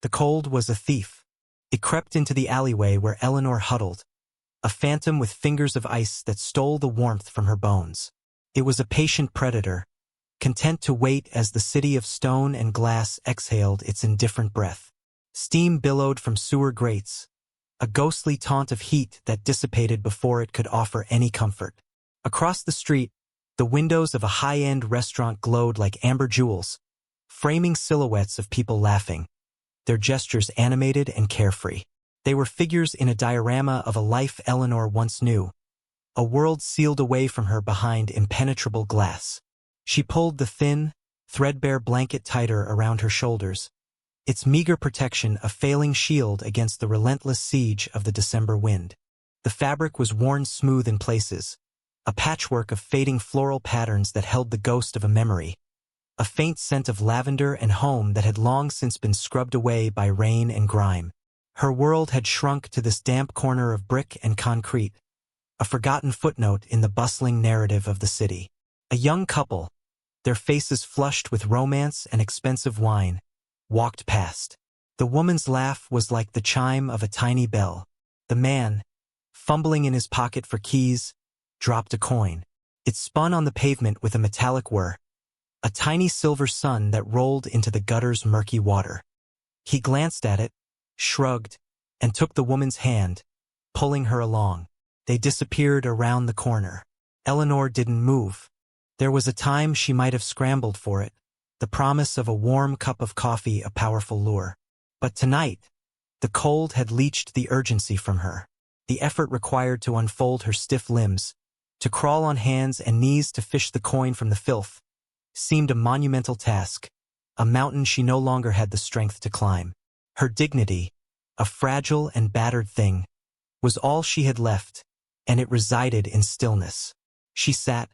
The cold was a thief. It crept into the alleyway where Eleanor huddled, a phantom with fingers of ice that stole the warmth from her bones. It was a patient predator, content to wait as the city of stone and glass exhaled its indifferent breath. Steam billowed from sewer grates, a ghostly taunt of heat that dissipated before it could offer any comfort. Across the street, the windows of a high-end restaurant glowed like amber jewels, framing silhouettes of people laughing, their gestures animated and carefree. They were figures in a diorama of a life Eleanor once knew, a world sealed away from her behind impenetrable glass. She pulled the thin, threadbare blanket tighter around her shoulders, its meager protection a failing shield against the relentless siege of the December wind. The fabric was worn smooth in places, a patchwork of fading floral patterns that held the ghost of a memory, a faint scent of lavender and home that had long since been scrubbed away by rain and grime. Her world had shrunk to this damp corner of brick and concrete, a forgotten footnote in the bustling narrative of the city. A young couple, their faces flushed with romance and expensive wine, walked past. The woman's laugh was like the chime of a tiny bell. The man, fumbling in his pocket for keys, dropped a coin. It spun on the pavement with a metallic whir, a tiny silver sun that rolled into the gutter's murky water. He glanced at it, shrugged, and took the woman's hand, pulling her along. They disappeared around the corner. Eleanor didn't move. There was a time she might have scrambled for it, the promise of a warm cup of coffee a powerful lure. But tonight, the cold had leached the urgency from her. The effort required to unfold her stiff limbs, to crawl on hands and knees to fish the coin from the filth, seemed a monumental task, a mountain she no longer had the strength to climb. Her dignity, a fragile and battered thing, was all she had left, and it resided in stillness. She sat,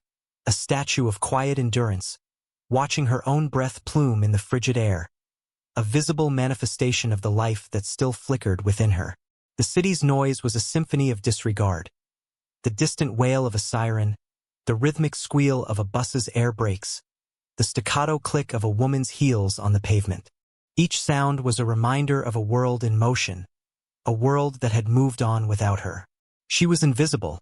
a statue of quiet endurance, watching her own breath plume in the frigid air, a visible manifestation of the life that still flickered within her. The city's noise was a symphony of disregard. The distant wail of a siren, the rhythmic squeal of a bus's air brakes, the staccato click of a woman's heels on the pavement. Each sound was a reminder of a world in motion, a world that had moved on without her. She was invisible,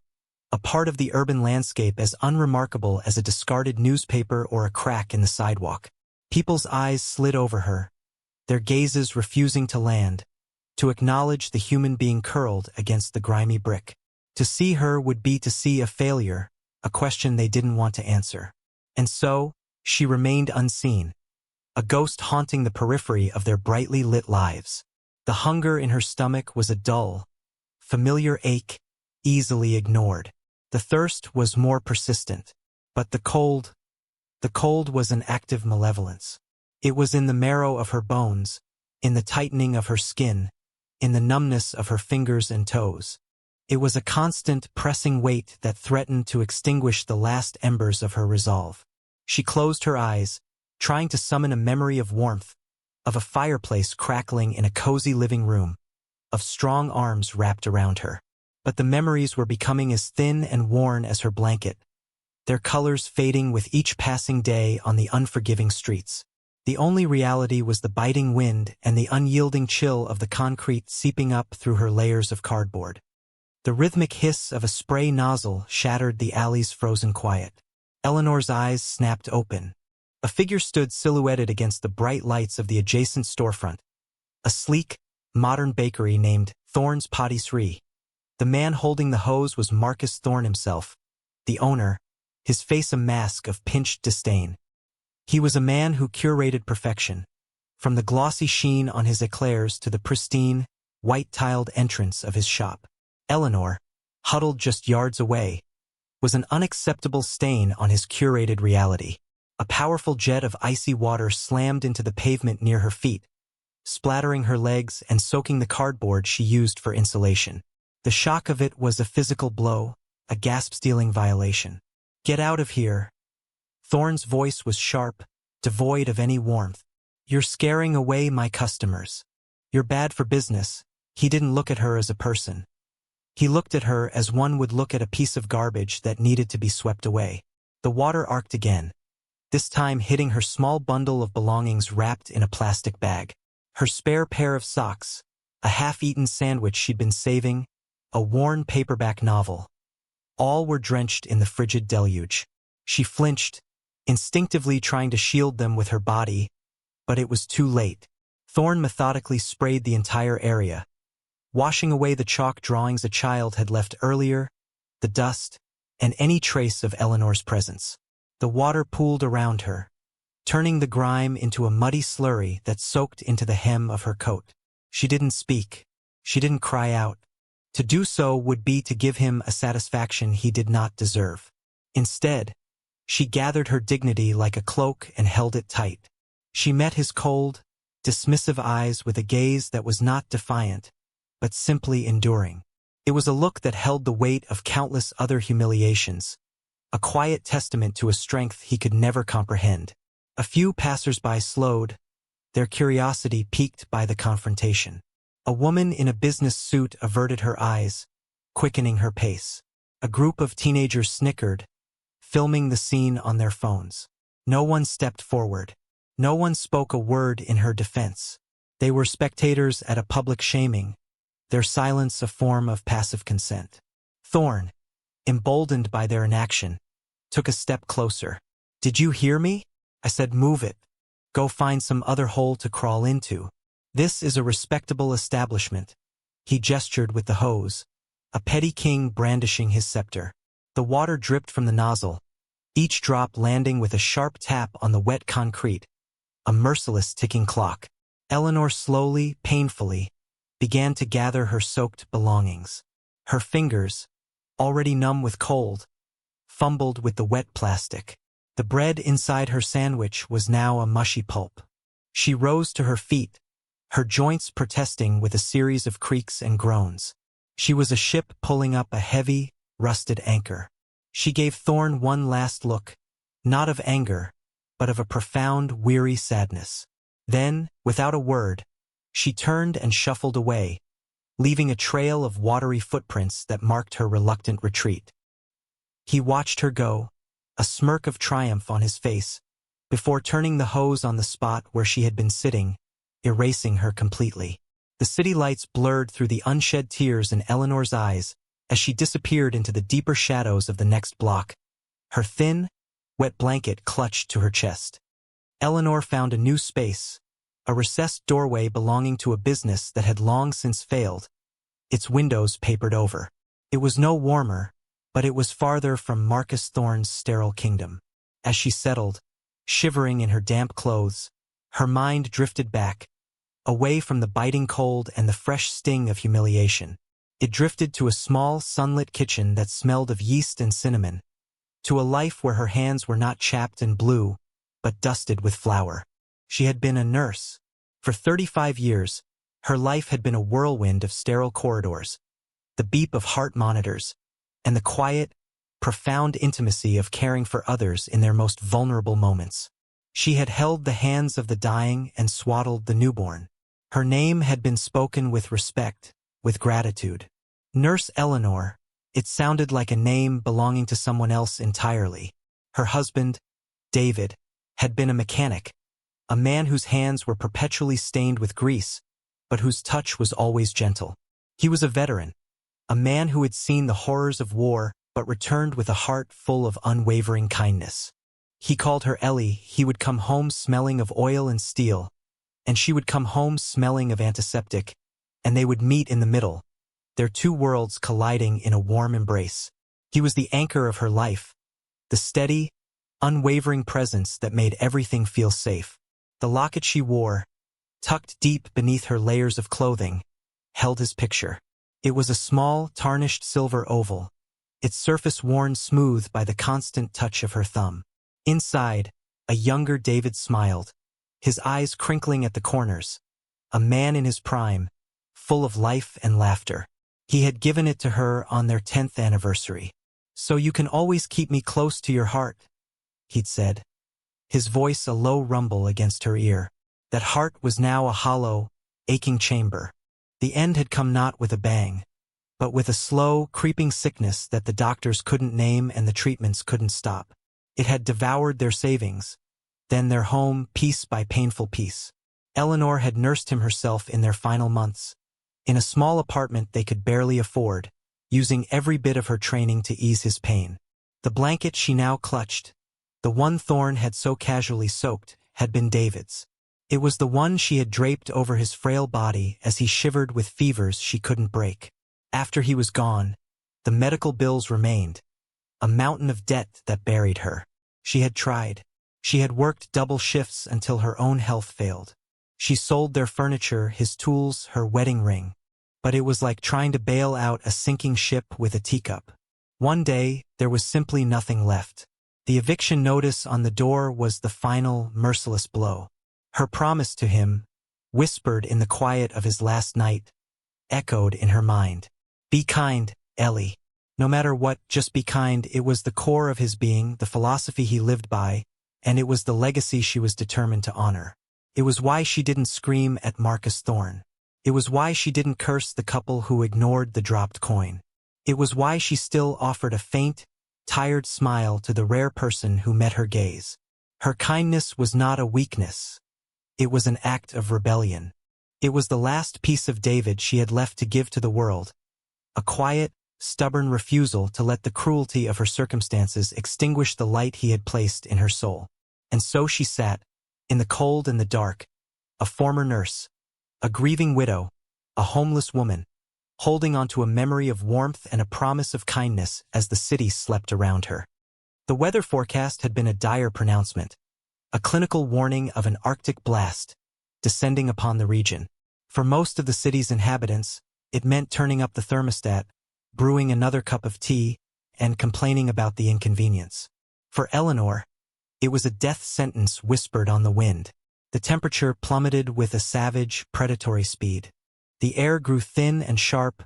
a part of the urban landscape as unremarkable as a discarded newspaper or a crack in the sidewalk. People's eyes slid over her, their gazes refusing to land, to acknowledge the human being curled against the grimy brick. To see her would be to see a failure, a question they didn't want to answer. And so, she remained unseen, a ghost haunting the periphery of their brightly lit lives. The hunger in her stomach was a dull, familiar ache, easily ignored. The thirst was more persistent. But the cold was an active malevolence. It was in the marrow of her bones, in the tightening of her skin, in the numbness of her fingers and toes. It was a constant, pressing weight that threatened to extinguish the last embers of her resolve. She closed her eyes, trying to summon a memory of warmth, of a fireplace crackling in a cozy living room, of strong arms wrapped around her. But the memories were becoming as thin and worn as her blanket, their colors fading with each passing day on the unforgiving streets. The only reality was the biting wind and the unyielding chill of the concrete seeping up through her layers of cardboard. The rhythmic hiss of a spray nozzle shattered the alley's frozen quiet. Eleanor's eyes snapped open. A figure stood silhouetted against the bright lights of the adjacent storefront, a sleek, modern bakery named Thorne's Patisserie. The man holding the hose was Marcus Thorne himself, the owner, his face a mask of pinched disdain. He was a man who curated perfection, from the glossy sheen on his eclairs to the pristine, white-tiled entrance of his shop. Eleanor, huddled just yards away, was an unacceptable stain on his curated reality. A powerful jet of icy water slammed into the pavement near her feet, splattering her legs and soaking the cardboard she used for insulation. The shock of it was a physical blow, a gasp-stealing violation. "Get out of here." Thorne's voice was sharp, devoid of any warmth. "You're scaring away my customers. You're bad for business." He didn't look at her as a person. He looked at her as one would look at a piece of garbage that needed to be swept away. The water arced again, this time hitting her small bundle of belongings wrapped in a plastic bag. Her spare pair of socks, a half-eaten sandwich she'd been saving, a worn paperback novel. All were drenched in the frigid deluge. She flinched, instinctively trying to shield them with her body, but it was too late. Thorne methodically sprayed the entire area, washing away the chalk drawings a child had left earlier, the dust, and any trace of Eleanor's presence. The water pooled around her, turning the grime into a muddy slurry that soaked into the hem of her coat. She didn't speak. She didn't cry out. To do so would be to give him a satisfaction he did not deserve. Instead, she gathered her dignity like a cloak and held it tight. She met his cold, dismissive eyes with a gaze that was not defiant, but simply enduring. It was a look that held the weight of countless other humiliations, a quiet testament to a strength he could never comprehend. A few passers-by slowed, their curiosity piqued by the confrontation. A woman in a business suit averted her eyes, quickening her pace. A group of teenagers snickered, filming the scene on their phones. No one stepped forward. No one spoke a word in her defense. They were spectators at a public shaming, their silence a form of passive consent. Thorne, emboldened by their inaction, took a step closer. "Did you hear me? I said move it. Go find some other hole to crawl into. This is a respectable establishment." He gestured with the hose, a petty king brandishing his scepter. The water dripped from the nozzle, each drop landing with a sharp tap on the wet concrete, a merciless ticking clock. Eleanor slowly, painfully, began to gather her soaked belongings. Her fingers, already numb with cold, fumbled with the wet plastic. The bread inside her sandwich was now a mushy pulp. She rose to her feet, her joints protesting with a series of creaks and groans. She was a ship pulling up a heavy, rusted anchor. She gave Thorne one last look, not of anger, but of a profound, weary sadness. Then, without a word, she turned and shuffled away, leaving a trail of watery footprints that marked her reluctant retreat. He watched her go, a smirk of triumph on his face, before turning the hose on the spot where she had been sitting, erasing her completely. The city lights blurred through the unshed tears in Eleanor's eyes as she disappeared into the deeper shadows of the next block, her thin, wet blanket clutched to her chest. Eleanor found a new space, a recessed doorway belonging to a business that had long since failed, its windows papered over. It was no warmer, but it was farther from Marcus Thorne's sterile kingdom. As she settled, shivering in her damp clothes, her mind drifted back, away from the biting cold and the fresh sting of humiliation. It drifted to a small, sunlit kitchen that smelled of yeast and cinnamon, to a life where her hands were not chapped and blue, but dusted with flour. She had been a nurse. For 35 years, her life had been a whirlwind of sterile corridors, the beep of heart monitors, and the quiet, profound intimacy of caring for others in their most vulnerable moments. She had held the hands of the dying and swaddled the newborn. Her name had been spoken with respect, with gratitude. Nurse Eleanor, it sounded like a name belonging to someone else entirely. Her husband, David, had been a mechanic, a man whose hands were perpetually stained with grease, but whose touch was always gentle. He was a veteran, a man who had seen the horrors of war but returned with a heart full of unwavering kindness. He called her Ellie. He would come home smelling of oil and steel, and she would come home smelling of antiseptic, and they would meet in the middle, their two worlds colliding in a warm embrace. He was the anchor of her life, the steady, unwavering presence that made everything feel safe. The locket she wore, tucked deep beneath her layers of clothing, held his picture. It was a small, tarnished silver oval, its surface worn smooth by the constant touch of her thumb. Inside, a younger David smiled, his eyes crinkling at the corners, a man in his prime, full of life and laughter. He had given it to her on their 10th anniversary. "So you can always keep me close to your heart," he'd said, his voice a low rumble against her ear. That heart was now a hollow, aching chamber. The end had come not with a bang, but with a slow, creeping sickness that the doctors couldn't name and the treatments couldn't stop. It had devoured their savings, then their home piece by painful piece. Eleanor had nursed him herself in their final months, in a small apartment they could barely afford, using every bit of her training to ease his pain. The blanket she now clutched, the one Thorn had so casually soaked, had been David's. It was the one she had draped over his frail body as he shivered with fevers she couldn't break. After he was gone, the medical bills remained, a mountain of debt that buried her. She had tried. She had worked double shifts until her own health failed. She sold their furniture, his tools, her wedding ring. But it was like trying to bail out a sinking ship with a teacup. One day, there was simply nothing left. The eviction notice on the door was the final, merciless blow. Her promise to him, whispered in the quiet of his last night, echoed in her mind. Be kind, Ellie. No matter what, just be kind. It was the core of his being, the philosophy he lived by, and it was the legacy she was determined to honor. It was why she didn't scream at Marcus Thorne. It was why she didn't curse the couple who ignored the dropped coin. It was why she still offered a faint, tired smile to the rare person who met her gaze. Her kindness was not a weakness. It was an act of rebellion. It was the last piece of David she had left to give to the world, a quiet, stubborn refusal to let the cruelty of her circumstances extinguish the light he had placed in her soul. And so she sat, in the cold and the dark, a former nurse, a grieving widow, a homeless woman, holding onto a memory of warmth and a promise of kindness as the city slept around her. The weather forecast had been a dire pronouncement, a clinical warning of an Arctic blast descending upon the region. For most of the city's inhabitants, it meant turning up the thermostat, brewing another cup of tea, and complaining about the inconvenience. For Eleanor, it was a death sentence whispered on the wind. The temperature plummeted with a savage, predatory speed. The air grew thin and sharp,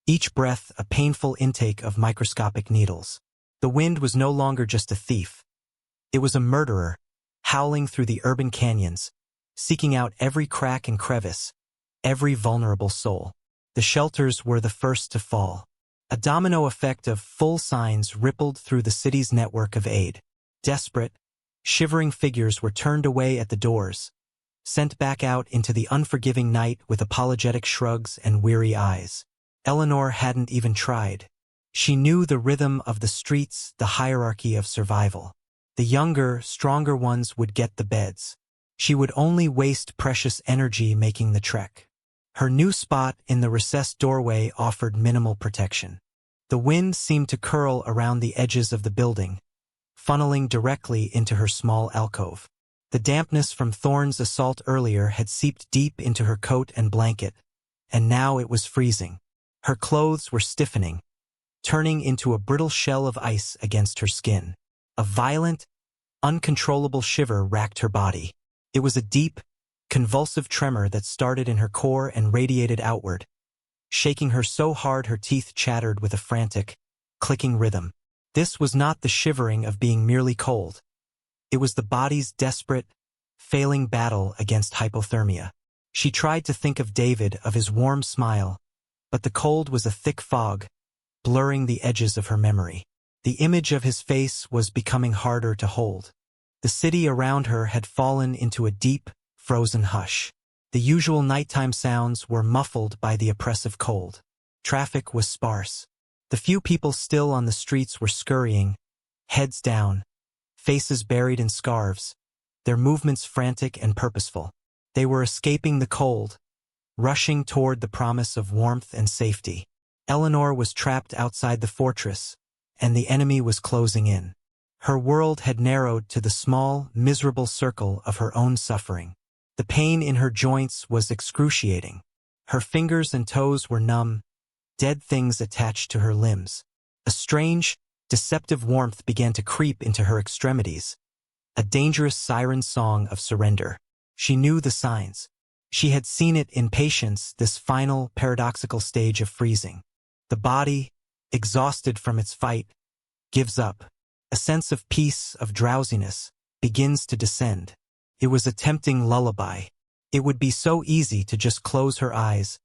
each breath a painful intake of microscopic needles. The wind was no longer just a thief. It was a murderer, howling through the urban canyons, seeking out every crack and crevice, every vulnerable soul. The shelters were the first to fall. A domino effect of full signs rippled through the city's network of aid. Desperate, shivering figures were turned away at the doors, sent back out into the unforgiving night with apologetic shrugs and weary eyes. Eleanor hadn't even tried. She knew the rhythm of the streets, the hierarchy of survival. The younger, stronger ones would get the beds. She would only waste precious energy making the trek. Her new spot in the recessed doorway offered minimal protection. The wind seemed to curl around the edges of the building, funneling directly into her small alcove. The dampness from Thorne's assault earlier had seeped deep into her coat and blanket, and now it was freezing. Her clothes were stiffening, turning into a brittle shell of ice against her skin. A violent, uncontrollable shiver racked her body. It was a deep, convulsive tremor that started in her core and radiated outward, shaking her so hard her teeth chattered with a frantic, clicking rhythm. This was not the shivering of being merely cold. It was the body's desperate, failing battle against hypothermia. She tried to think of David, of his warm smile, but the cold was a thick fog, blurring the edges of her memory. The image of his face was becoming harder to hold. The city around her had fallen into a deep, frozen hush. The usual nighttime sounds were muffled by the oppressive cold. Traffic was sparse. The few people still on the streets were scurrying, heads down, faces buried in scarves, their movements frantic and purposeful. They were escaping the cold, rushing toward the promise of warmth and safety. Eleanor was trapped outside the fortress, and the enemy was closing in. Her world had narrowed to the small, miserable circle of her own suffering. The pain in her joints was excruciating. Her fingers and toes were numb, dead things attached to her limbs. A strange, deceptive warmth began to creep into her extremities, a dangerous siren song of surrender. She knew the signs. She had seen it in patience, this final, paradoxical stage of freezing. The body, exhausted from its fight, gives up. A sense of peace, of drowsiness, begins to descend. It was a tempting lullaby. It would be so easy to just close her eyes,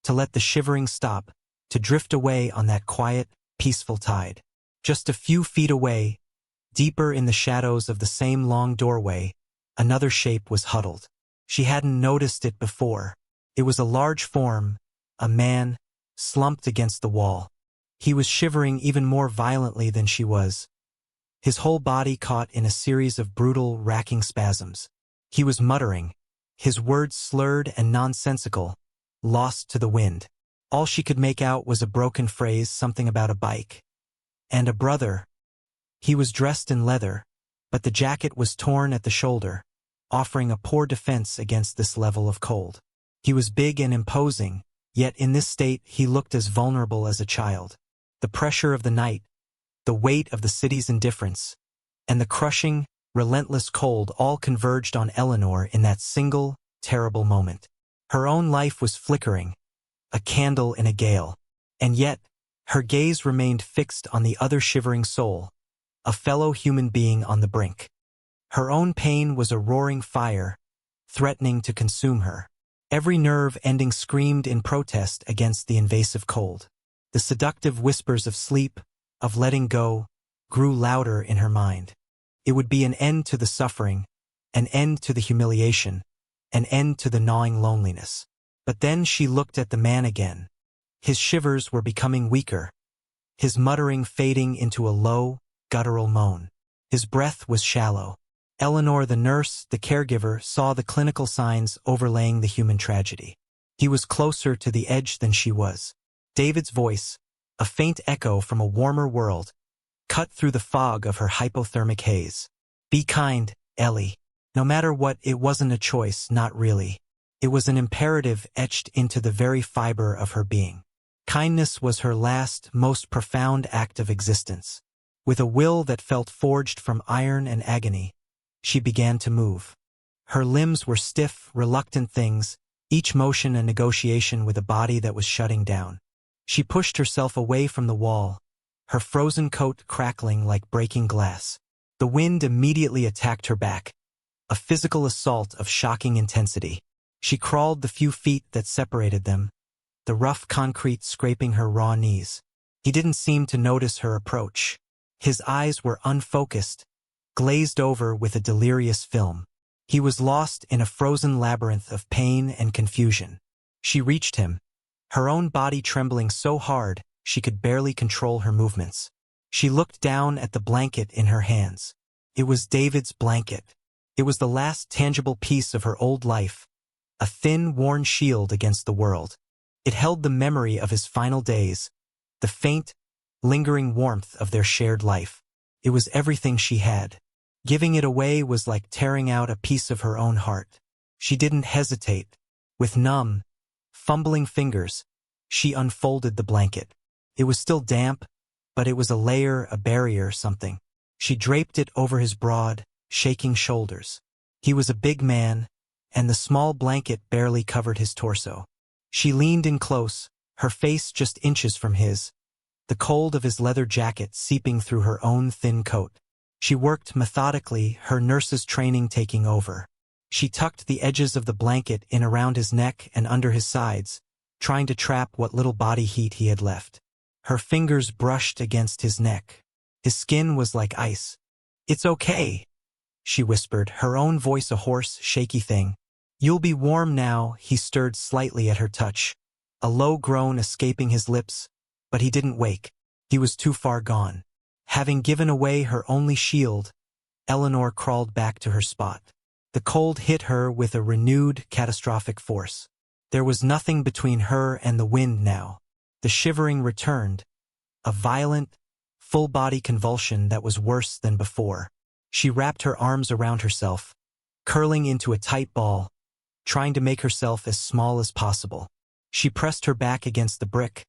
to let the shivering stop, to drift away on that quiet, peaceful tide. Just a few feet away, deeper in the shadows of the same long doorway, another shape was huddled. She hadn't noticed it before. It was a large form, a man, slumped against the wall. He was shivering even more violently than she was, his whole body caught in a series of brutal, racking spasms. He was muttering, his words slurred and nonsensical, lost to the wind. All she could make out was a broken phrase, something about a bike. And a brother. He was dressed in leather, but the jacket was torn at the shoulder, offering a poor defense against this level of cold. He was big and imposing, yet in this state he looked as vulnerable as a child. The pressure of the night, the weight of the city's indifference, and the crushing, relentless cold all converged on Eleanor in that single, terrible moment. Her own life was flickering, a candle in a gale, and yet, her gaze remained fixed on the other shivering soul, a fellow human being on the brink. Her own pain was a roaring fire, threatening to consume her. Every nerve ending screamed in protest against the invasive cold. The seductive whispers of sleep, of letting go, grew louder in her mind. It would be an end to the suffering, an end to the humiliation, an end to the gnawing loneliness. But then she looked at the man again. His shivers were becoming weaker, his muttering fading into a low, guttural moan. His breath was shallow. Eleanor, the nurse, the caregiver, saw the clinical signs overlaying the human tragedy. He was closer to the edge than she was. David's voice, a faint echo from a warmer world, cut through the fog of her hypothermic haze. Be kind, Ellie. No matter what, it wasn't a choice, not really. It was an imperative etched into the very fiber of her being. Kindness was her last, most profound act of existence. With a will that felt forged from iron and agony, she began to move. Her limbs were stiff, reluctant things, each motion a negotiation with a body that was shutting down. She pushed herself away from the wall, her frozen coat crackling like breaking glass. The wind immediately attacked her back, a physical assault of shocking intensity. She crawled the few feet that separated them, the rough concrete scraping her raw knees. He didn't seem to notice her approach. His eyes were unfocused, glazed over with a delirious film. He was lost in a frozen labyrinth of pain and confusion. She reached him, her own body trembling so hard she could barely control her movements. She looked down at the blanket in her hands. It was David's blanket. It was the last tangible piece of her old life, a thin, worn shield against the world. It held the memory of his final days, the faint, lingering warmth of their shared life. It was everything she had. Giving it away was like tearing out a piece of her own heart. She didn't hesitate. With numb, fumbling fingers, she unfolded the blanket. It was still damp, but it was a layer, a barrier, something. She draped it over his broad, shaking shoulders. He was a big man, and the small blanket barely covered his torso. She leaned in close, her face just inches from his, the cold of his leather jacket seeping through her own thin coat. She worked methodically, her nurse's training taking over. She tucked the edges of the blanket in around his neck and under his sides, trying to trap what little body heat he had left. Her fingers brushed against his neck. His skin was like ice. "It's okay," she whispered, her own voice a hoarse, shaky thing. "You'll be warm now." He stirred slightly at her touch, a low groan escaping his lips, but he didn't wake. He was too far gone. Having given away her only shield, Eleanor crawled back to her spot. The cold hit her with a renewed, catastrophic force. There was nothing between her and the wind now. The shivering returned, a violent, full-body convulsion that was worse than before. She wrapped her arms around herself, curling into a tight ball, trying to make herself as small as possible. She pressed her back against the brick,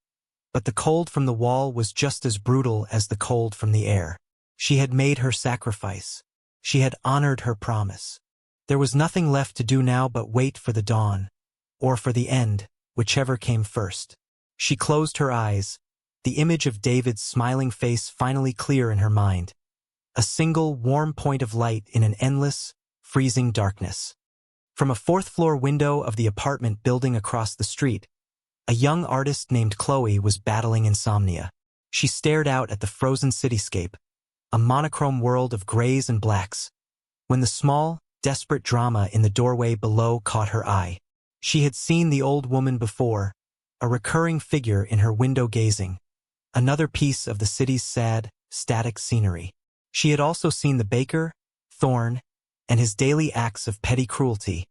but the cold from the wall was just as brutal as the cold from the air. She had made her sacrifice. She had honored her promise. There was nothing left to do now but wait for the dawn, or for the end, whichever came first. She closed her eyes, the image of David's smiling face finally clear in her mind. A single, warm point of light in an endless, freezing darkness. From a fourth-floor window of the apartment building across the street, a young artist named Chloe was battling insomnia. She stared out at the frozen cityscape, a monochrome world of grays and blacks, when the small, desperate drama in the doorway below caught her eye. She had seen the old woman before, a recurring figure in her window gazing, another piece of the city's sad, static scenery. She had also seen the baker, Thorn, and his daily acts of petty cruelty,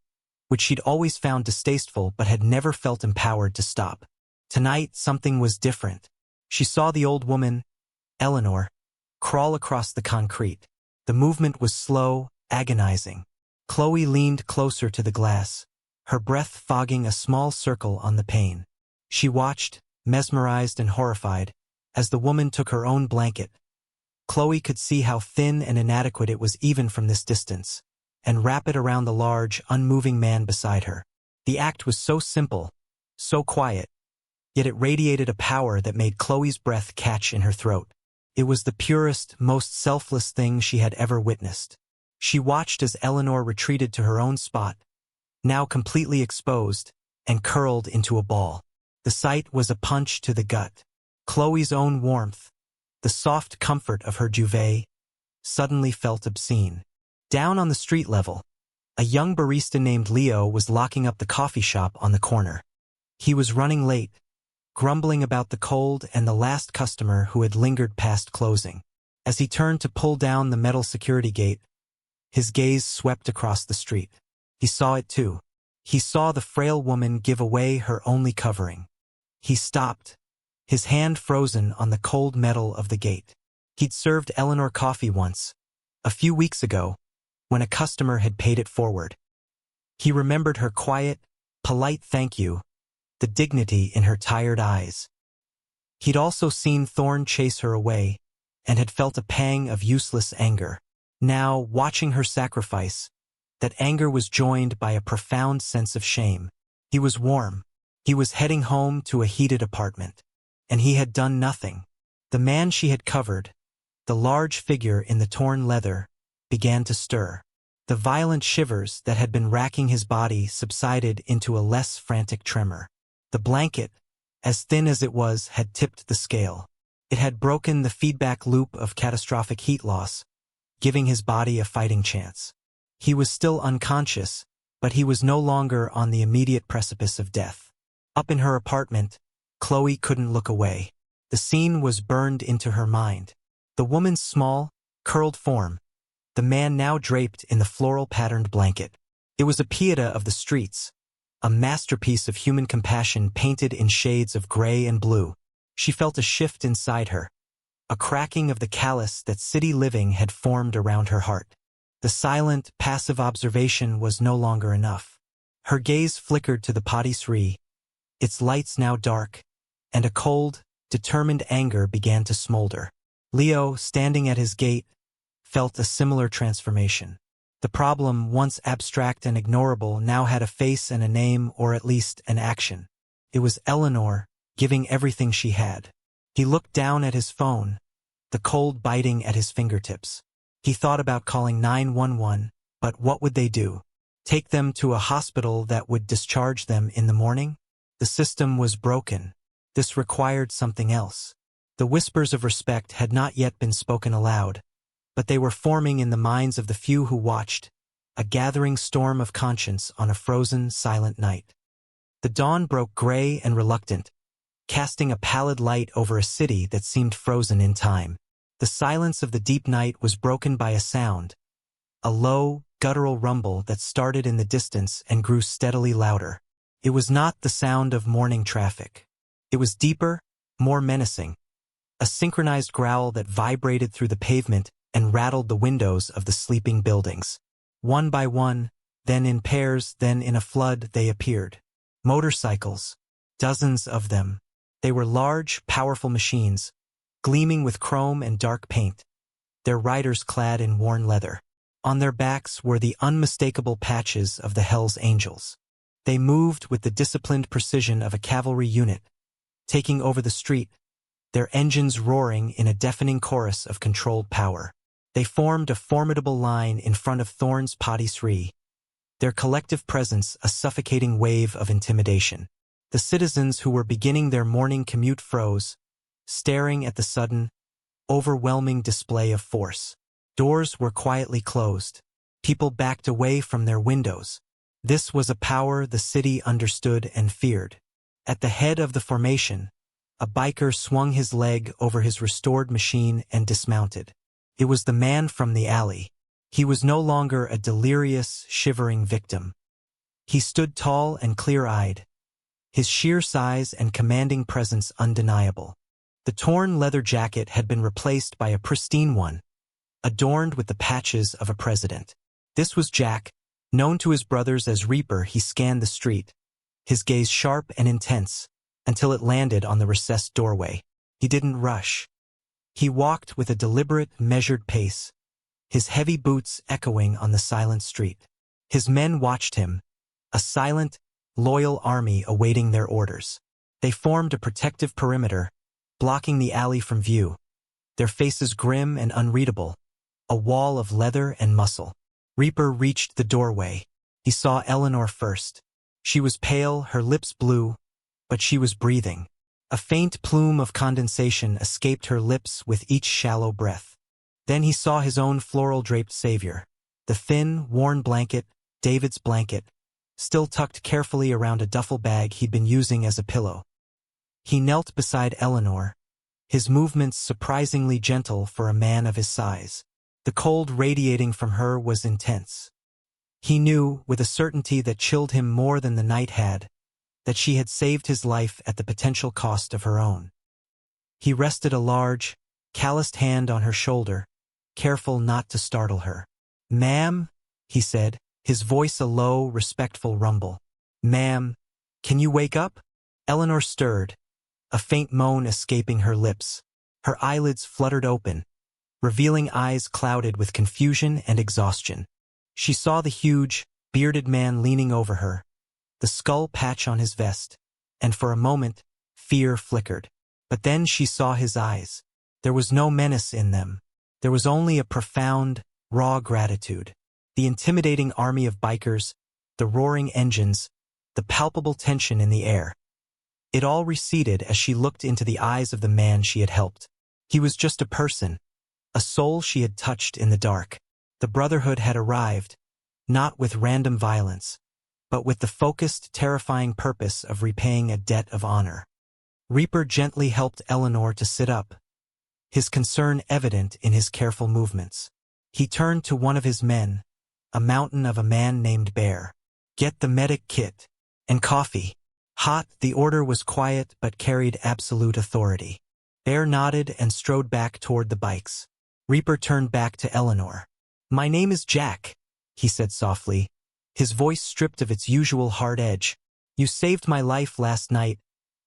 which she'd always found distasteful but had never felt empowered to stop. Tonight, something was different. She saw the old woman, Eleanor, crawl across the concrete. The movement was slow, agonizing. Chloe leaned closer to the glass, her breath fogging a small circle on the pane. She watched, mesmerized and horrified, as the woman took her own blanket. Chloe could see how thin and inadequate it was even from this distance, and wrap it around the large, unmoving man beside her. The act was so simple, so quiet, yet it radiated a power that made Chloe's breath catch in her throat. It was the purest, most selfless thing she had ever witnessed. She watched as Eleanor retreated to her own spot, now completely exposed, and curled into a ball. The sight was a punch to the gut. Chloe's own warmth, the soft comfort of her duvet, suddenly felt obscene. Down on the street level, a young barista named Leo was locking up the coffee shop on the corner. He was running late, grumbling about the cold and the last customer who had lingered past closing. As he turned to pull down the metal security gate, his gaze swept across the street. He saw it too. He saw the frail woman give away her only covering. He stopped, his hand frozen on the cold metal of the gate. He'd served Eleanor coffee once, a few weeks ago, when a customer had paid it forward. He remembered her quiet, polite thank you, the dignity in her tired eyes. He'd also seen Thorn chase her away, and had felt a pang of useless anger. Now, watching her sacrifice, that anger was joined by a profound sense of shame. He was warm. He was heading home to a heated apartment. And he had done nothing. The man she had covered, the large figure in the torn leather, began to stir. The violent shivers that had been racking his body subsided into a less frantic tremor. The blanket, as thin as it was, had tipped the scale. It had broken the feedback loop of catastrophic heat loss, giving his body a fighting chance. He was still unconscious, but he was no longer on the immediate precipice of death. Up in her apartment, Chloe couldn't look away. The scene was burned into her mind. The woman's small, curled form, the man now draped in the floral-patterned blanket. It was a pieta of the streets, a masterpiece of human compassion painted in shades of gray and blue. She felt a shift inside her, a cracking of the callus that city living had formed around her heart. The silent, passive observation was no longer enough. Her gaze flickered to the patisserie, its lights now dark, and a cold, determined anger began to smolder. Leo, standing at his gate, felt a similar transformation. The problem, once abstract and ignorable, now had a face and a name, or at least an action. It was Eleanor, giving everything she had. He looked down at his phone, the cold biting at his fingertips. He thought about calling 911, but what would they do? Take them to a hospital that would discharge them in the morning? The system was broken. This required something else. The whispers of respect had not yet been spoken aloud, but they were forming in the minds of the few who watched, a gathering storm of conscience on a frozen, silent night. The dawn broke gray and reluctant, casting a pallid light over a city that seemed frozen in time. The silence of the deep night was broken by a sound, a low, guttural rumble that started in the distance and grew steadily louder. It was not the sound of morning traffic. It was deeper, more menacing, a synchronized growl that vibrated through the pavement and rattled the windows of the sleeping buildings. One by one, then in pairs, then in a flood, they appeared. Motorcycles, dozens of them. They were large, powerful machines, gleaming with chrome and dark paint, their riders clad in worn leather. On their backs were the unmistakable patches of the Hells Angels. They moved with the disciplined precision of a cavalry unit, taking over the street, their engines roaring in a deafening chorus of controlled power. They formed a formidable line in front of Thorn's patisserie, their collective presence a suffocating wave of intimidation. The citizens who were beginning their morning commute froze, staring at the sudden, overwhelming display of force. Doors were quietly closed. People backed away from their windows. This was a power the city understood and feared. At the head of the formation, a biker swung his leg over his restored machine and dismounted. It was the man from the alley. He was no longer a delirious, shivering victim. He stood tall and clear-eyed, his sheer size and commanding presence undeniable. The torn leather jacket had been replaced by a pristine one, adorned with the patches of a president. This was Jack. Known to his brothers as Reaper, he scanned the street, his gaze sharp and intense, until it landed on the recessed doorway. He didn't rush. He walked with a deliberate, measured pace, his heavy boots echoing on the silent street. His men watched him, a silent, loyal army awaiting their orders. They formed a protective perimeter, blocking the alley from view, their faces grim and unreadable, a wall of leather and muscle. Reaper reached the doorway. He saw Eleanor first. She was pale, her lips blue, but she was breathing. A faint plume of condensation escaped her lips with each shallow breath. Then he saw his own floral-draped savior, the thin, worn blanket, David's blanket, still tucked carefully around a duffel bag he'd been using as a pillow. He knelt beside Eleanor, his movements surprisingly gentle for a man of his size. The cold radiating from her was intense. He knew, with a certainty that chilled him more than the night had, that she had saved his life at the potential cost of her own. He rested a large, calloused hand on her shoulder, careful not to startle her. "Ma'am," he said, his voice a low, respectful rumble. "Ma'am, can you wake up?" Eleanor stirred, a faint moan escaping her lips. Her eyelids fluttered open, revealing eyes clouded with confusion and exhaustion. She saw the huge, bearded man leaning over her, the skull patch on his vest, and for a moment, fear flickered. But then she saw his eyes. There was no menace in them. There was only a profound, raw gratitude. The intimidating army of bikers, the roaring engines, the palpable tension in the air. It all receded as she looked into the eyes of the man she had helped. He was just a person, a soul she had touched in the dark. The Brotherhood had arrived, not with random violence, but with the focused, terrifying purpose of repaying a debt of honor. Reaper gently helped Eleanor to sit up, his concern evident in his careful movements. He turned to one of his men, a mountain of a man named Bear. "Get the medic kit. And coffee." Hot, the order was quiet but carried absolute authority. Bear nodded and strode back toward the bikes. Reaper turned back to Eleanor. "My name is Jack," he said softly, his voice stripped of its usual hard edge. "You saved my life last night."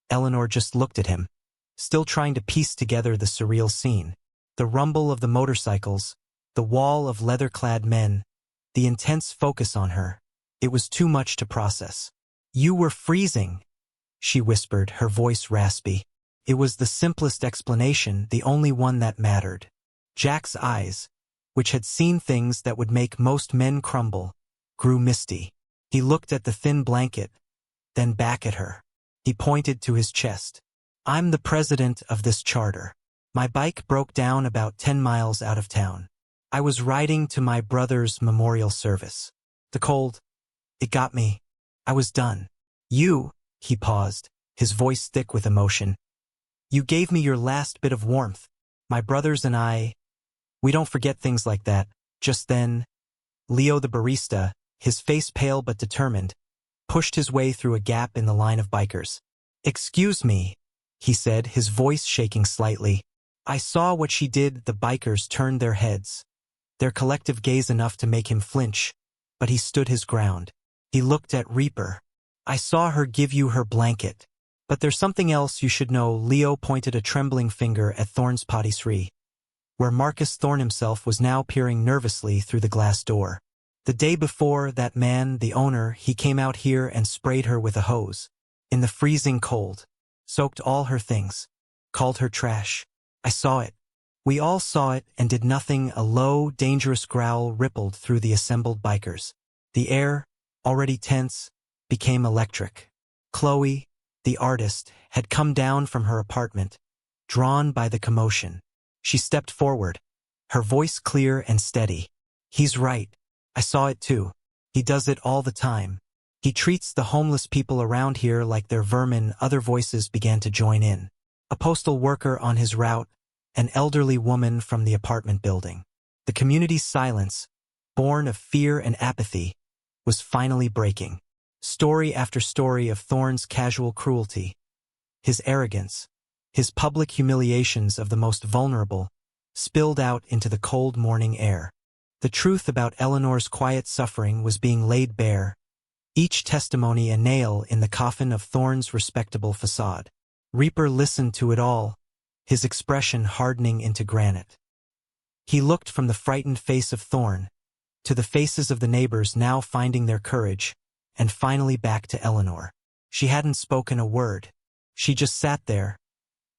Eleanor just looked at him, still trying to piece together the surreal scene. The rumble of the motorcycles, the wall of leather-clad men, the intense focus on her. It was too much to process. "You were freezing," she whispered, her voice raspy. It was the simplest explanation, the only one that mattered. Jack's eyes, which had seen things that would make most men crumble, grew misty. He looked at the thin blanket, then back at her. He pointed to his chest. "I'm the president of this charter. My bike broke down about 10 miles out of town. I was riding to my brother's memorial service. The cold, it got me. I was done. You," he paused, his voice thick with emotion. "You gave me your last bit of warmth. My brothers and I, we don't forget things like that." Just then, Leo the barista, his face pale but determined, pushed his way through a gap in the line of bikers. "Excuse me," he said, his voice shaking slightly. "I saw what she did." The bikers turned their heads, their collective gaze enough to make him flinch, but he stood his ground. He looked at Reaper. "I saw her give you her blanket. But there's something else you should know." Leo pointed a trembling finger at Thorne's patisserie, where Marcus Thorne himself was now peering nervously through the glass door. "The day before, that man, the owner, he came out here and sprayed her with a hose. In the freezing cold. Soaked all her things. Called her trash. I saw it. We all saw it and did nothing." A low, dangerous growl rippled through the assembled bikers. The air, already tense, became electric. Chloe, the artist, had come down from her apartment, drawn by the commotion. She stepped forward, her voice clear and steady. "He's right. I saw it too. He does it all the time. He treats the homeless people around here like they're vermin. Other voices began to join in. A postal worker on his route, an elderly woman from the apartment building. The community's silence, born of fear and apathy, was finally breaking. Story after story of Thorne's casual cruelty, his arrogance, his public humiliations of the most vulnerable, spilled out into the cold morning air. The truth about Eleanor's quiet suffering was being laid bare, each testimony a nail in the coffin of Thorne's respectable facade. Reaper listened to it all, his expression hardening into granite. He looked from the frightened face of Thorne to the faces of the neighbors now finding their courage, and finally back to Eleanor. She hadn't spoken a word. She just sat there,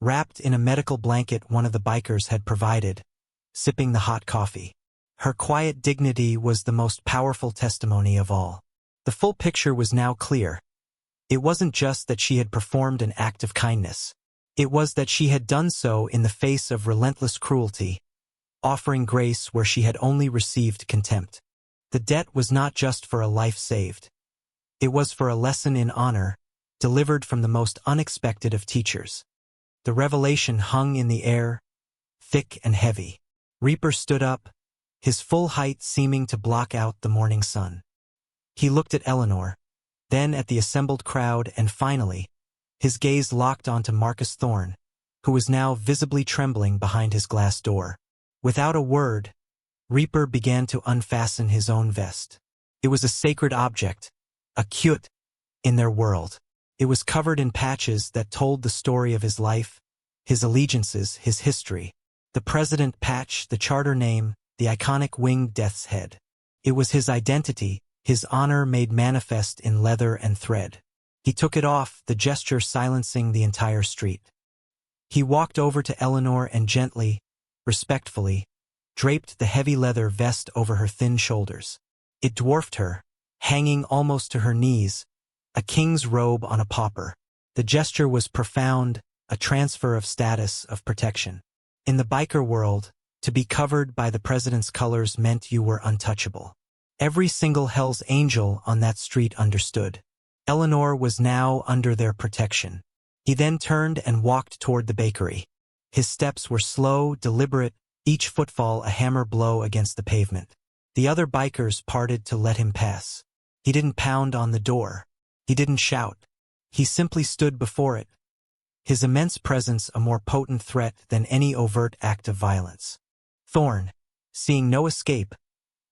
wrapped in a medical blanket one of the bikers had provided, sipping the hot coffee. Her quiet dignity was the most powerful testimony of all. The full picture was now clear. It wasn't just that she had performed an act of kindness. It was that she had done so in the face of relentless cruelty, offering grace where she had only received contempt. The debt was not just for a life saved. It was for a lesson in honor, delivered from the most unexpected of teachers. The revelation hung in the air, thick and heavy. Reaper stood up, his full height seeming to block out the morning sun. He looked at Eleanor, then at the assembled crowd, and finally, his gaze locked onto Marcus Thorne, who was now visibly trembling behind his glass door. Without a word, Reaper began to unfasten his own vest. It was a sacred object, a cute, in their world. It was covered in patches that told the story of his life, his allegiances, his history. The president patch, the charter name, the iconic winged death's head. It was his identity, his honor made manifest in leather and thread. He took it off, the gesture silencing the entire street. He walked over to Eleanor and gently, respectfully, draped the heavy leather vest over her thin shoulders. It dwarfed her, hanging almost to her knees, a king's robe on a pauper. The gesture was profound, a transfer of status, of protection. In the biker world, to be covered by the president's colors meant you were untouchable. Every single Hell's Angel on that street understood. Eleanor was now under their protection. He then turned and walked toward the bakery. His steps were slow, deliberate, each footfall a hammer blow against the pavement. The other bikers parted to let him pass. He didn't pound on the door. He didn't shout. He simply stood before it, his immense presence a more potent threat than any overt act of violence. Thorne, seeing no escape,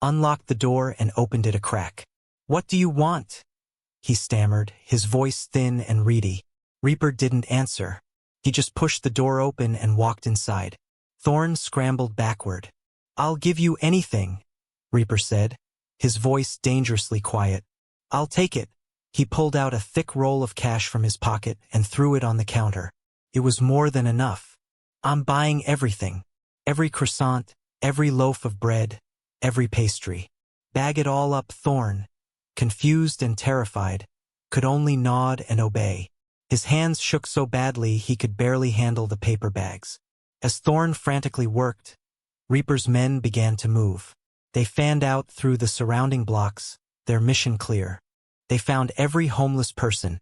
unlocked the door and opened it a crack. "What do you want?" he stammered, his voice thin and reedy. Reaper didn't answer. He just pushed the door open and walked inside. Thorne scrambled backward. "I'll give you anything," Reaper said, his voice dangerously quiet. "I'll take it." He pulled out a thick roll of cash from his pocket and threw it on the counter. It was more than enough. "I'm buying everything. Every croissant, every loaf of bread, every pastry. Bag it all up." Thorne, confused and terrified, could only nod and obey. His hands shook so badly he could barely handle the paper bags. As Thorne frantically worked, Reaper's men began to move. They fanned out through the surrounding blocks, their mission clear. They found every homeless person,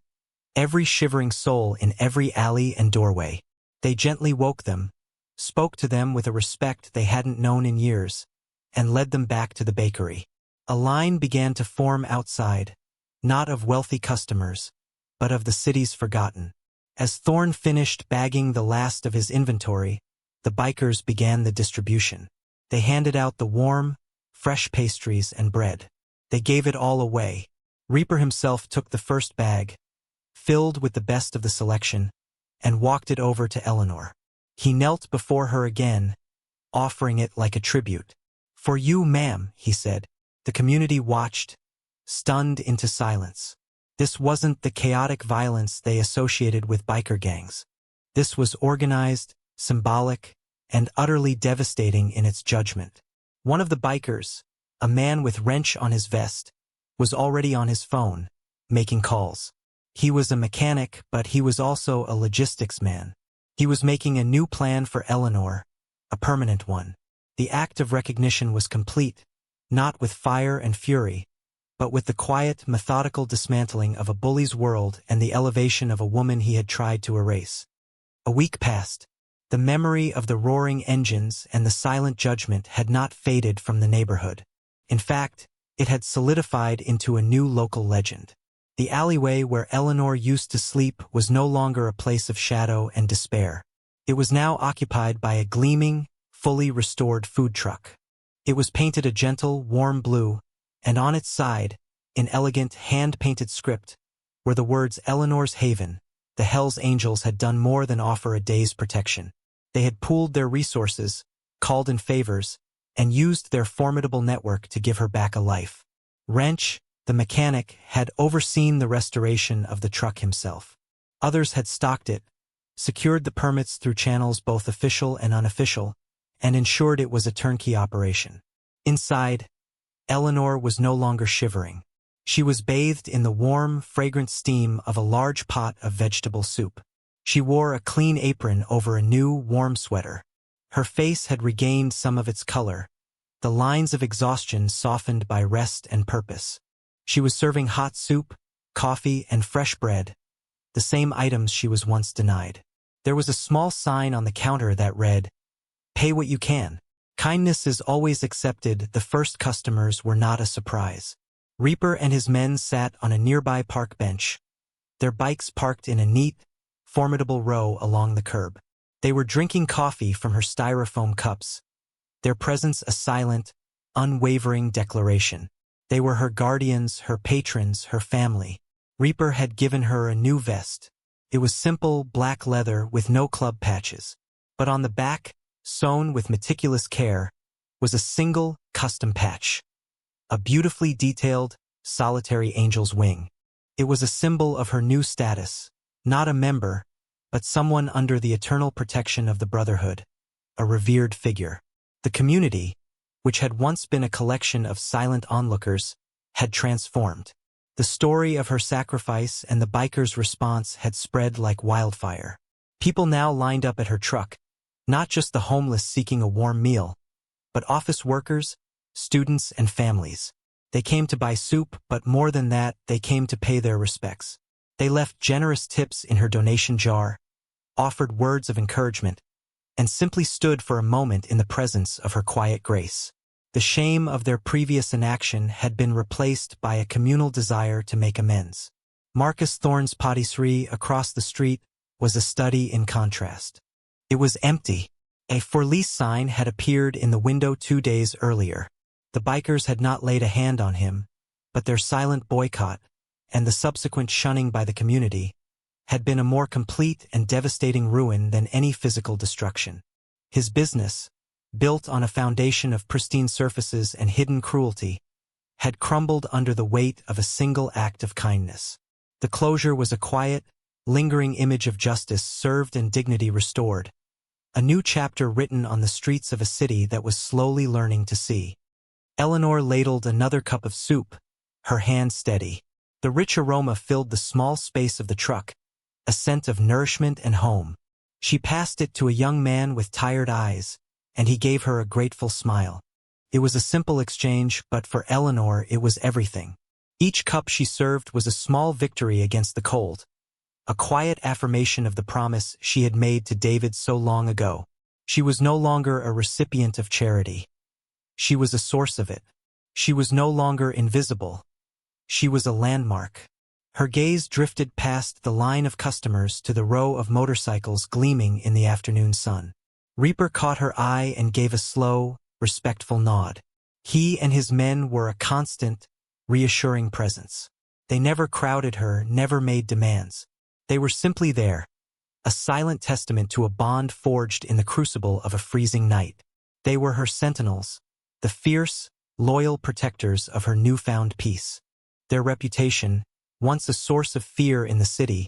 every shivering soul in every alley and doorway. They gently woke them, spoke to them with a respect they hadn't known in years, and led them back to the bakery. A line began to form outside, not of wealthy customers, but of the city's forgotten. As Thorne finished bagging the last of his inventory, the bikers began the distribution. They handed out the warm, fresh pastries and bread. They gave it all away. Reaper himself took the first bag, filled with the best of the selection, and walked it over to Eleanor. He knelt before her again, offering it like a tribute. "For you, ma'am," he said. The community watched, stunned into silence. This wasn't the chaotic violence they associated with biker gangs. This was organized, symbolic, and utterly devastating in its judgment. One of the bikers, a man with wrench on his vest, was already on his phone, making calls. He was a mechanic, but he was also a logistics man. He was making a new plan for Eleanor, a permanent one. The act of recognition was complete. not with fire and fury, but with the quiet, methodical dismantling of a bully's world and the elevation of a woman he had tried to erase. A week passed. The memory of the roaring engines and the silent judgment had not faded from the neighborhood. In fact, it had solidified into a new local legend. The alleyway where Eleanor used to sleep was no longer a place of shadow and despair. It was now occupied by a gleaming, fully restored food truck. It was painted a gentle, warm blue, and on its side, in elegant, hand-painted script, were the words Eleanor's Haven. The Hells Angels had done more than offer a day's protection. They had pooled their resources, called in favors, and used their formidable network to give her back a life. Wrench, the mechanic, had overseen the restoration of the truck himself. Others had stocked it, secured the permits through channels both official and unofficial, and ensured it was a turnkey operation. Inside, Eleanor was no longer shivering. She was bathed in the warm, fragrant steam of a large pot of vegetable soup. She wore a clean apron over a new, warm sweater. Her face had regained some of its color, the lines of exhaustion softened by rest and purpose. She was serving hot soup, coffee, and fresh bread, the same items she was once denied. There was a small sign on the counter that read, "Pay what you can." Kindness is always accepted. The first customers were not a surprise. Reaper and his men sat on a nearby park bench, their bikes parked in a neat, formidable row along the curb. They were drinking coffee from her styrofoam cups, their presence a silent, unwavering declaration. They were her guardians, her patrons, her family. Reaper had given her a new vest. It was simple, black leather with no club patches. But on the back, sewn with meticulous care, was a single, custom patch. A beautifully detailed, solitary angel's wing. It was a symbol of her new status, not a member, but someone under the eternal protection of the Brotherhood, a revered figure. The community, which had once been a collection of silent onlookers, had transformed. The story of her sacrifice and the bikers' response had spread like wildfire. People now lined up at her truck, not just the homeless seeking a warm meal, but office workers, students, and families. They came to buy soup, but more than that, they came to pay their respects. They left generous tips in her donation jar, offered words of encouragement, and simply stood for a moment in the presence of her quiet grace. The shame of their previous inaction had been replaced by a communal desire to make amends. Marcus Thorne's patisserie across the street was a study in contrast. It was empty. A for lease sign had appeared in the window 2 days earlier. The bikers had not laid a hand on him, but their silent boycott, and the subsequent shunning by the community, had been a more complete and devastating ruin than any physical destruction. His business, built on a foundation of pristine surfaces and hidden cruelty, had crumbled under the weight of a single act of kindness. The closure was a quiet, lingering image of justice served and dignity restored, a new chapter written on the streets of a city that was slowly learning to see. Eleanor ladled another cup of soup, her hand steady. The rich aroma filled the small space of the truck, a scent of nourishment and home. She passed it to a young man with tired eyes, and he gave her a grateful smile. It was a simple exchange, but for Eleanor it was everything. Each cup she served was a small victory against the cold, a quiet affirmation of the promise she had made to David so long ago. She was no longer a recipient of charity. She was a source of it. She was no longer invisible. She was a landmark. Her gaze drifted past the line of customers to the row of motorcycles gleaming in the afternoon sun. Reaper caught her eye and gave a slow, respectful nod. He and his men were a constant, reassuring presence. They never crowded her, never made demands. They were simply there, a silent testament to a bond forged in the crucible of a freezing night. They were her sentinels, the fierce, loyal protectors of her newfound peace. Their reputation, once a source of fear in the city,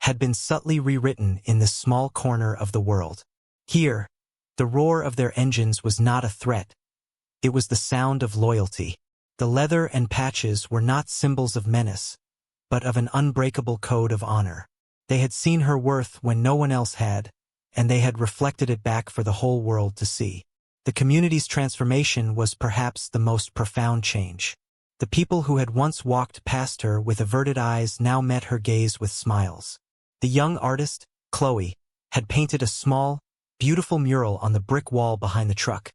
had been subtly rewritten in this small corner of the world. Here, the roar of their engines was not a threat. It was the sound of loyalty. The leather and patches were not symbols of menace, but of an unbreakable code of honor. They had seen her worth when no one else had, and they had reflected it back for the whole world to see. The community's transformation was perhaps the most profound change. The people who had once walked past her with averted eyes now met her gaze with smiles. The young artist, Chloe, had painted a small, beautiful mural on the brick wall behind the truck.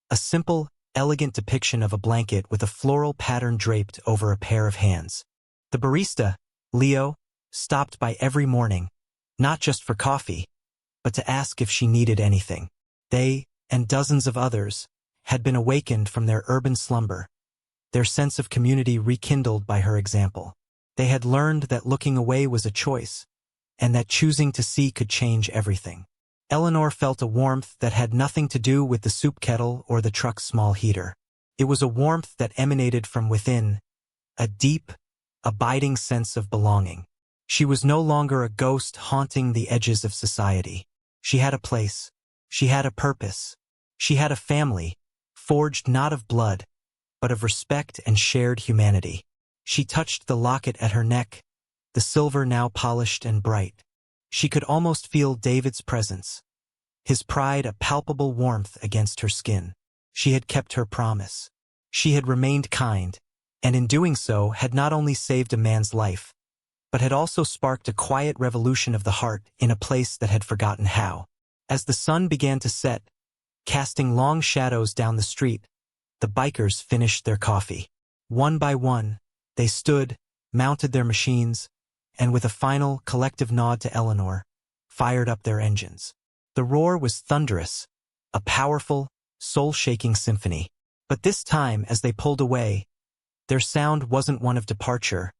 A simple, elegant depiction of a blanket with a floral pattern draped over a pair of hands. The barista, Leo, stopped by every morning, not just for coffee, but to ask if she needed anything. They, and dozens of others, had been awakened from their urban slumber, their sense of community rekindled by her example. They had learned that looking away was a choice, and that choosing to see could change everything. Eleanor felt a warmth that had nothing to do with the soup kettle or the truck's small heater. It was a warmth that emanated from within, a deep, abiding sense of belonging. She was no longer a ghost haunting the edges of society. She had a place. She had a purpose. She had a family, forged not of blood, but of respect and shared humanity. She touched the locket at her neck, the silver now polished and bright. She could almost feel David's presence, his pride a palpable warmth against her skin. She had kept her promise. She had remained kind, and in doing so had not only saved a man's life, but had also sparked a quiet revolution of the heart in a place that had forgotten how. As the sun began to set, casting long shadows down the street, the bikers finished their coffee. One by one, they stood, mounted their machines, and with a final, collective nod to Eleanor, fired up their engines. The roar was thunderous, a powerful, soul-shaking symphony. But this time, as they pulled away, their sound wasn't one of departure,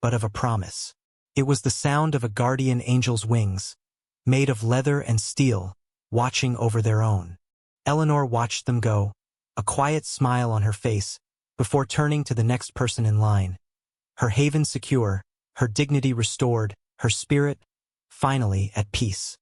but of a promise. It was the sound of a guardian angel's wings, made of leather and steel, watching over their own. Eleanor watched them go, a quiet smile on her face, before turning to the next person in line. Her haven secure, her dignity restored, her spirit, finally, at peace.